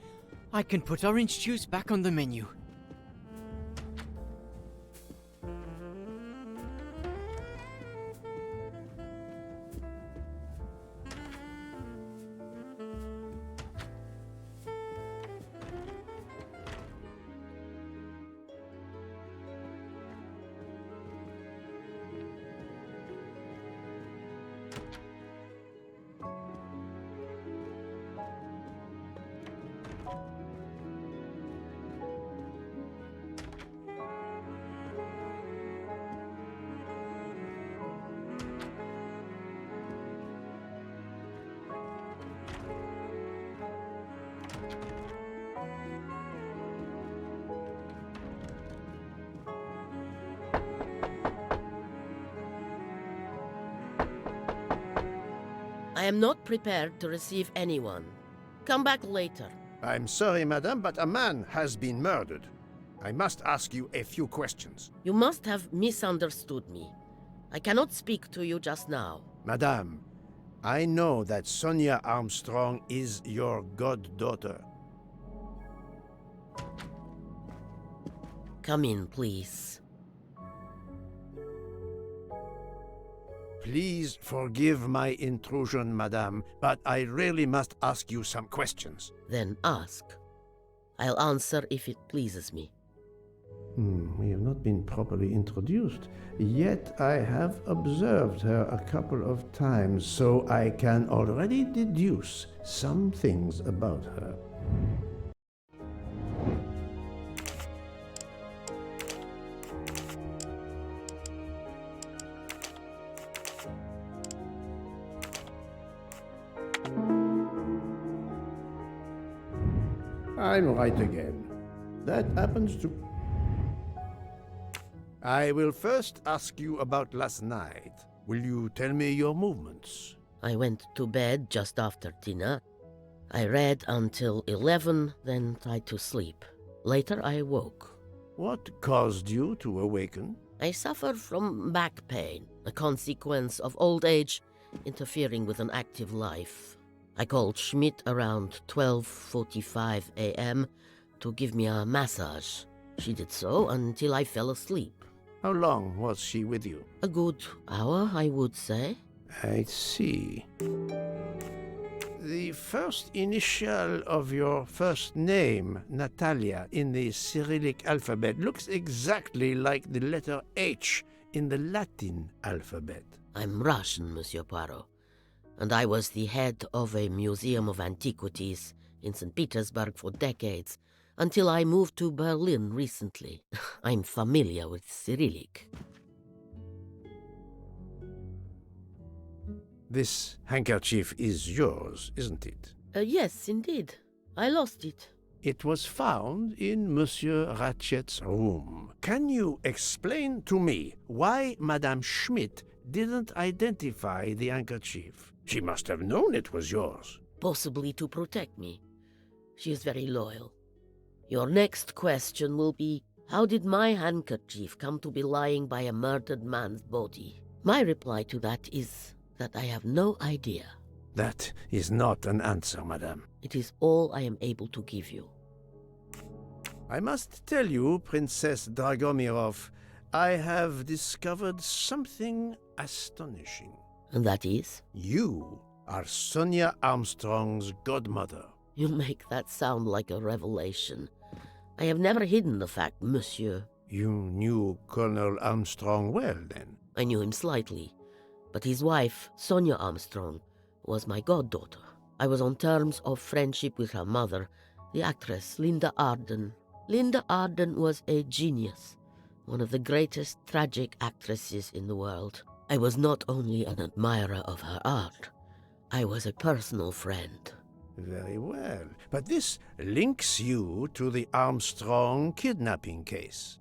I: I can put orange juice back on the menu.
L: I am not prepared to receive anyone. Come back later.
C: I'm sorry, madame, but a man has been murdered. I must ask you a few questions.
L: You must have misunderstood me. I cannot speak to you just now.
C: Madame, I know that Sonia Armstrong is your goddaughter.
L: Come in, please.
C: Please forgive my intrusion, madame, but I really must ask you some questions.
L: Then ask. I'll answer if it pleases me.
C: We have not been properly introduced, yet I have observed her a couple of times, so I can already deduce some things about her. I'm right again. That happens to... I will first ask you about last night. Will you tell me your movements?
L: I went to bed just after dinner. I read until 11, then tried to sleep. Later I woke.
C: What caused you to awaken?
L: I suffered from back pain, a consequence of old age interfering with an active life. I called Schmidt around 12:45 a.m. to give me a massage. She did so until I fell asleep.
C: How long was she with you?
L: A good hour, I would say.
C: I see. The first initial of your first name, Natalia, in the Cyrillic alphabet looks exactly like the letter H in the Latin alphabet.
L: I'm Russian, Monsieur Poirot, and I was the head of a museum of antiquities in St. Petersburg for decades, until I moved to Berlin recently. I'm familiar with Cyrillic.
C: This handkerchief is yours, isn't it?
L: Yes, indeed. I lost it.
C: It was found in Monsieur Ratchet's room. Can you explain to me why Madame Schmidt didn't identify the handkerchief? She must have known it was yours.
L: Possibly to protect me. She is very loyal. Your next question will be, how did my handkerchief come to be lying by a murdered man's body? My reply to that is that I have no idea.
C: That is not an answer, madame.
L: It is all I am able to give you.
C: I must tell you, Princess Dragomirov, I have discovered something astonishing.
L: And that is?
C: You are Sonia Armstrong's godmother.
L: You make that sound like a revelation. I have never hidden the fact, monsieur.
C: You knew Colonel Armstrong well, then?
L: I knew him slightly, but his wife, Sonia Armstrong, was my goddaughter. I was on terms of friendship with her mother, the actress Linda Arden. Linda Arden was a genius, one of the greatest tragic actresses in the world. I was not only an admirer of her art, I was a personal friend.
C: Very well, but this links you to the Armstrong kidnapping case.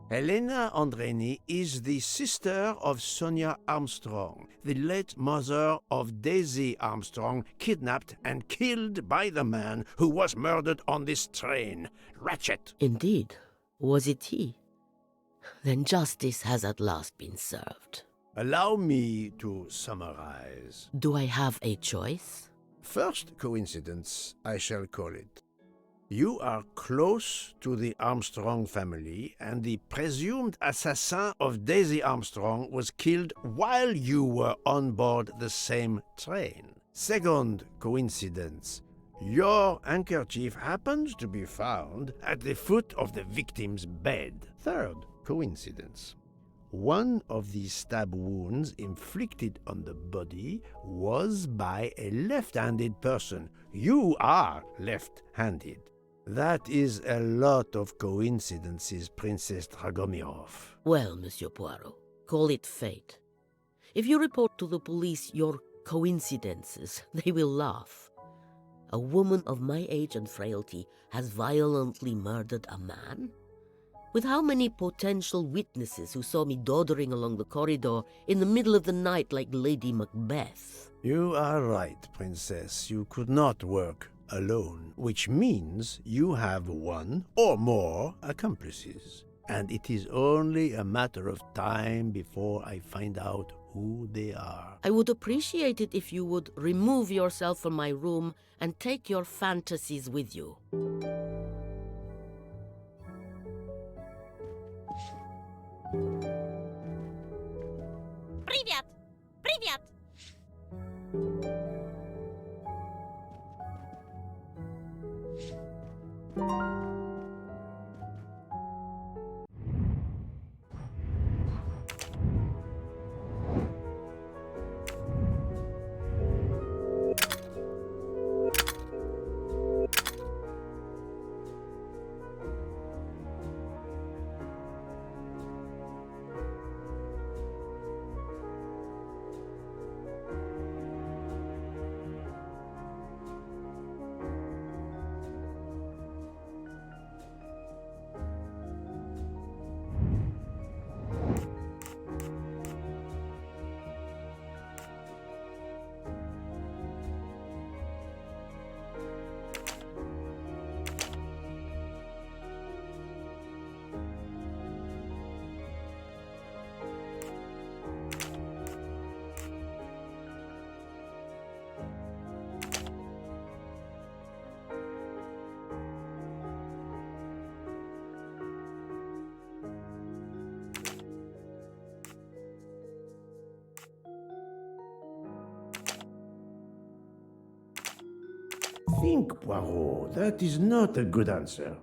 C: Helena Andreni is the sister of Sonia Armstrong, the late mother of Daisy Armstrong, kidnapped and killed by the man who was murdered on this train, Ratchet.
L: Indeed. Was it he? Then justice has at last been served.
C: Allow me to summarize.
L: Do I have a choice?
C: First coincidence, I shall call it. You are close to the Armstrong family, and the presumed assassin of Daisy Armstrong was killed while you were on board the same train. Second coincidence. Your handkerchief happens to be found at the foot of the victim's bed. Third coincidence. One of the stab wounds inflicted on the body was by a left-handed person. You are left-handed. That is a lot of coincidences, Princess Dragomirov.
L: Well, Monsieur Poirot, call it fate. If you report to the police your coincidences, they will laugh. A woman of my age and frailty has violently murdered a man? With how many potential witnesses who saw me doddering along the corridor in the middle of the night like Lady Macbeth?
C: You are right, Princess. You could not work alone, which means you have one or more accomplices. And it is only a matter of time before I find out who they are.
L: I would appreciate it if you would remove yourself from my room and take your fantasies with you.
N: Привет! Привет!
C: Think, Poirot. That is not a good answer.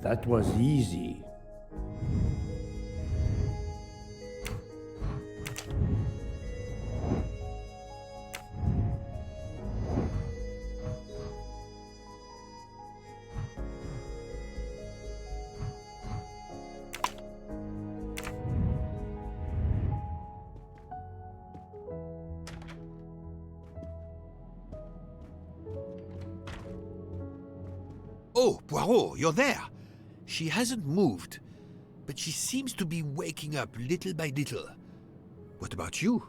C: That was easy.
D: Oh, Poirot, you're there. She hasn't moved, but she seems to be waking up little by little. What about you?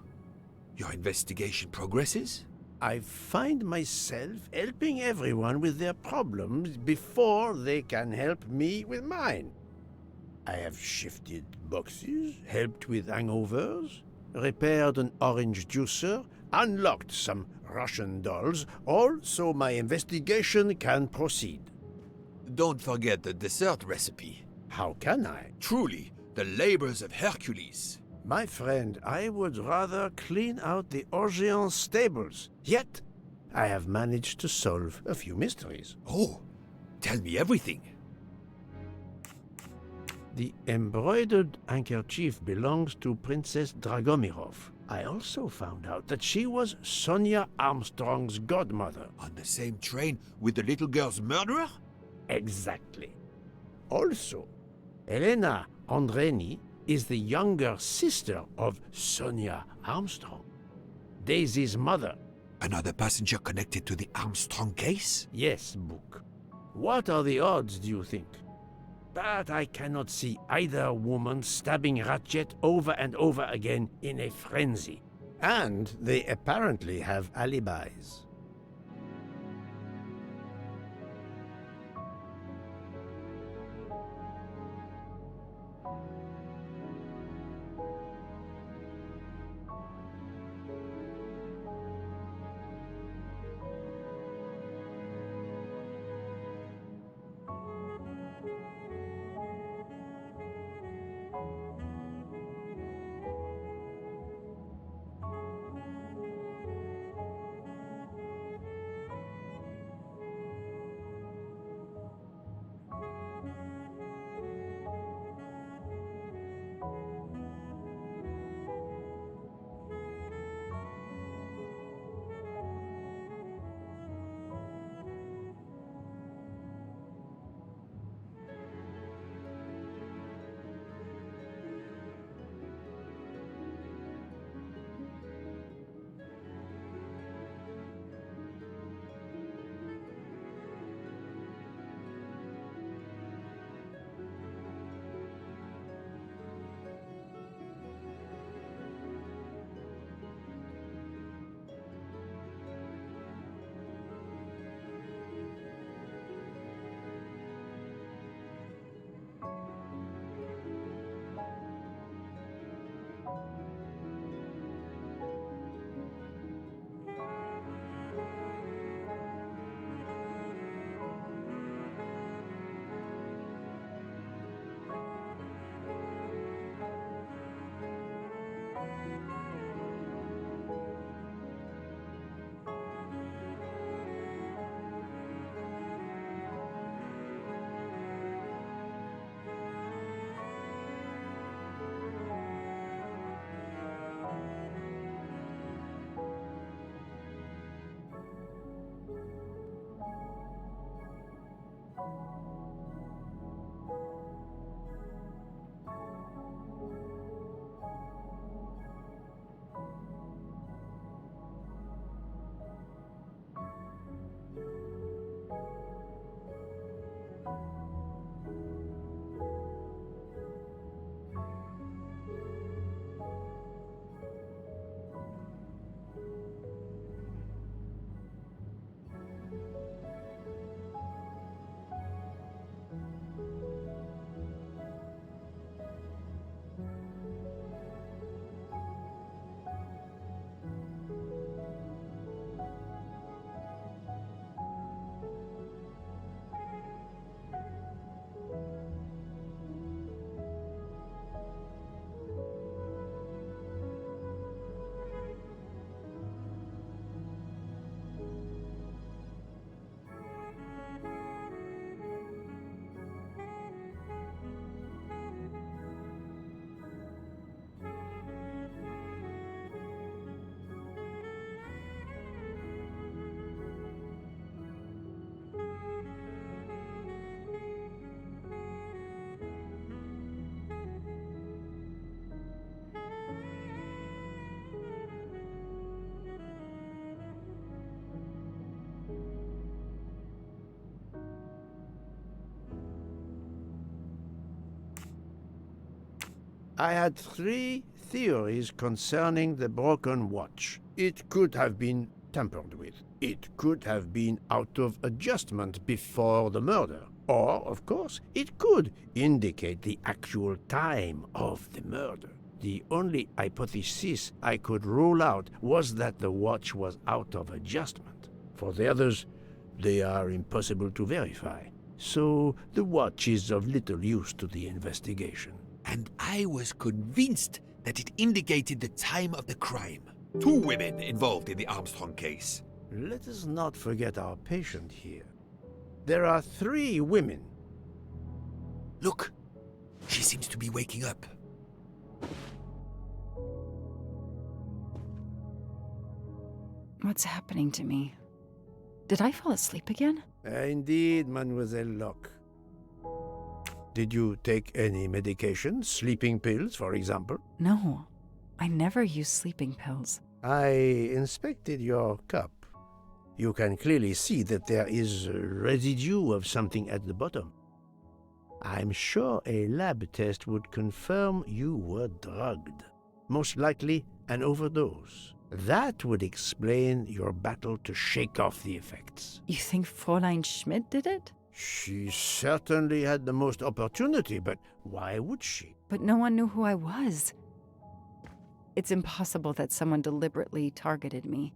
D: Your investigation progresses?
C: I find myself helping everyone with their problems before they can help me with mine. I have shifted boxes, helped with hangovers, repaired an orange juicer, unlocked some Russian dolls, all so my investigation can proceed.
D: Don't forget the dessert recipe.
C: How can I?
D: Truly, the labors of Hercules.
C: My friend, I would rather clean out the Orient stables. Yet, I have managed to solve a few mysteries.
D: Oh, tell me everything.
C: The embroidered handkerchief belongs to Princess Dragomirov. I also found out that she was Sonia Armstrong's godmother.
D: On the same train with the little girl's murderer?
C: Exactly. Also, Elena Andreni is the younger sister of Sonia Armstrong, Daisy's mother.
D: Another passenger connected to the Armstrong case?
C: Yes, Book. What are the odds, do you think? But I cannot see either woman stabbing Ratchet over and over again in a frenzy. And they apparently have alibis. I had 3 theories concerning the broken watch. It could have been tampered with. It could have been out of adjustment before the murder. Or, of course, it could indicate the actual time of the murder. The only hypothesis I could rule out was that the watch was out of adjustment. For the others, they are impossible to verify. So the watch is of little use to the investigation.
D: And I was convinced that it indicated the time of the crime. 2 women involved in the Armstrong case.
C: Let us not forget our patient here. There are 3 women.
D: Look, she seems to be waking up.
H: What's happening to me? Did I fall asleep again?
C: Indeed, Mademoiselle Locke. Did you take any medication? Sleeping pills, for example?
H: No, I never use sleeping pills.
C: I inspected your cup. You can clearly see that there is a residue of something at the bottom. I'm sure a lab test would confirm you were drugged. Most likely an overdose. That would explain your battle to shake off the effects.
H: You think Fräulein Schmidt did it?
C: She certainly had the most opportunity, but why would she?
H: But no one knew who I was. It's impossible that someone deliberately targeted me.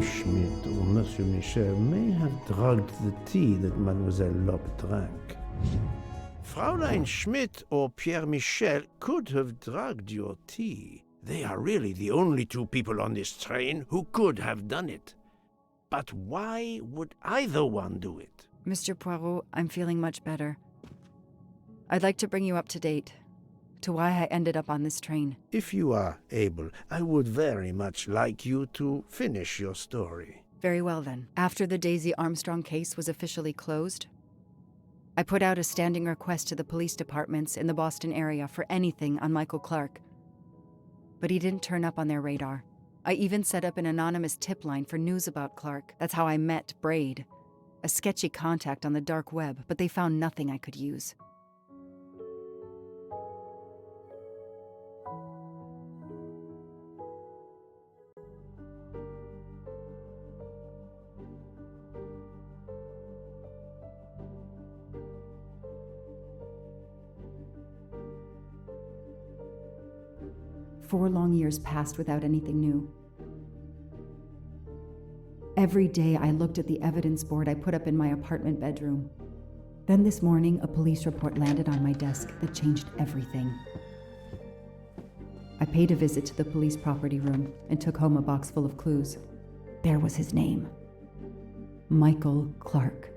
C: Schmidt or Monsieur Michel may have drugged the tea that Mademoiselle Locke drank. Fräulein Schmidt or Pierre Michel could have drugged your tea. They are really the only 2 people on this train who could have done it. But why would either one do it?
H: Mr. Poirot, I'm feeling much better. I'd like to bring you up to date to why I ended up on this train.
C: If you are able, I would very much like you to finish your story.
H: Very well, then. After the Daisy Armstrong case was officially closed, I put out a standing request to the police departments in the Boston area for anything on Michael Clark. But he didn't turn up on their radar. I even set up an anonymous tip line for news about Clark. That's how I met Braid, a sketchy contact on the dark web, but they found nothing I could use. Four long years passed without anything new. Every day I looked at the evidence board I put up in my apartment bedroom. Then this morning, a police report landed on my desk that changed everything. I paid a visit to the police property room and took home a box full of clues. There was his name. Michael Clark.